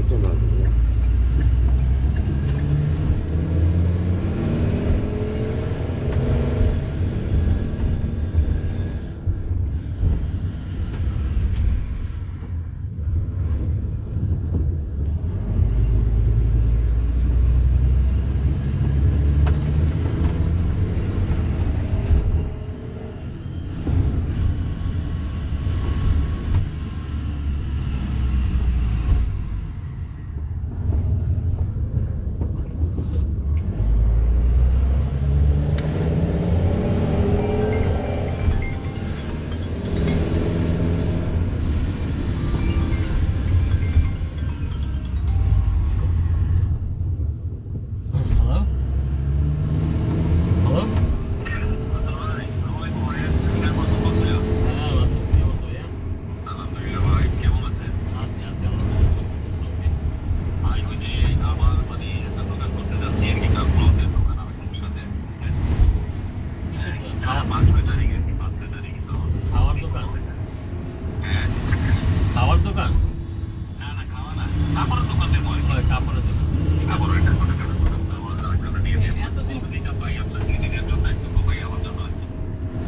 করতে পারবো না। খাওয়ার দোকান?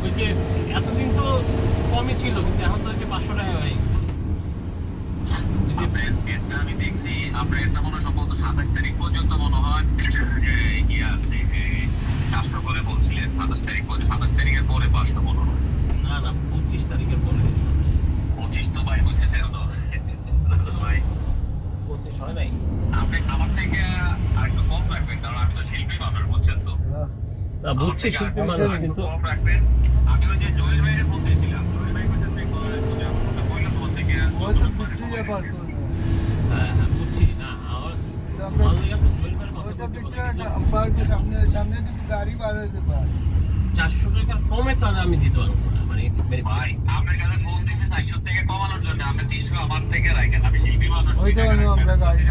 ওই যে এতদিন তো কমই ছিল, কিন্তু এখন তো 500 টাকা হয়ে গেছে। আমি দেখছি আপনার এটা মনে সম্ভবত 27 তারিখ পর্যন্ত মনে হয় চাষটা করে বলছিলেন 27 তারিখের পরে 500 মনে হয়। না 25 তারিখের পরে। 25 তো ভাই বসে তো ভাই 25 হয় নাই। আপনি আমার থেকে আরেকটু কম রাখবেন, কারণ আমি তো শিল্পী মানুষ, বুঝছেন তো। না বুঝছি শিল্পী মানুষ, কিন্তু কম রাখবেন। আমি ওই যে জয়েল ভাইয়ের মধ্যে ছিলাম, জয়েল ভাই বলছেন যে বললাম তোমার থেকে হ্যাঁ বুঝছি। না আমার ভালো লাগে তো জয়েল ভাইয়ের কথা বলতে, সামনে যদি গাড়ি বার হইতে পারে 400 টাকা কমে তাহলে আমি দিতে পারবো না। মানে ভাই আপনার কাছে ফোন দিছি 400 থেকে কমানোর জন্য, আপনি 300 আমার থেকে রাখেন। আমি শিল্পী মানুষ, ওইটা আমরা গাড়ি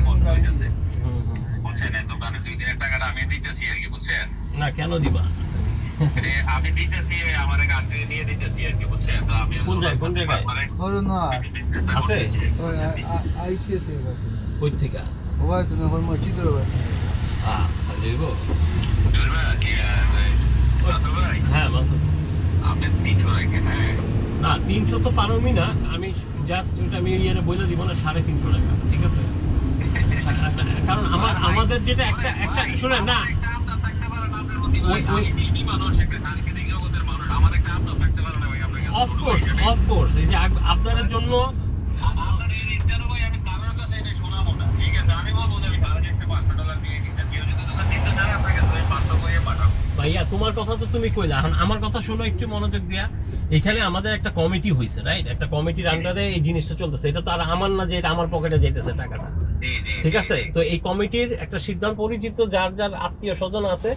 বুঝছেন, দোকানে 2-3 টাকাটা আমি দিতেছি আর কি, বুঝছেন। না কেন দিবা? আমি দিতেছি, আমার গাড়ি নিয়ে দিতেছি আর কি, বুঝছেন। তো আমি কোন জায়গায় করোনা আছে? আইসিএসে কই থেকে? ওই তুমি এখন মসজিদের ওখানে দেব। হ্যাঁ আপনি 300 রাখেন। হ্যাঁ না 300 তো পারোমি না, আমি জাস্ট ওটা আমি বলে দিব না 350 টাকা, ঠিক আছে? কারণ আমাদের যেটা একটা শুনেন না, অফকোর্স এই যে আপনাদের জন্য ভাইয়া তোমার কথা তো তুমি কইলা, এখন আমার কথা শোনো একটু মনোযোগ দিয়া। এখানে আমাদের একটা কমিটি হয়েছে, রাইট? একটা কমিটির আন্ডারে এই জিনিসটা চলতেছে। এটা তো আর আমার না যে এটা আমার পকেটে যাইতেছে টাকাটা, ঠিক আছে? তো এই কমিটির একটা সিদ্ধান্ত, পরিচিত যার যার আত্মীয় স্বজন আছে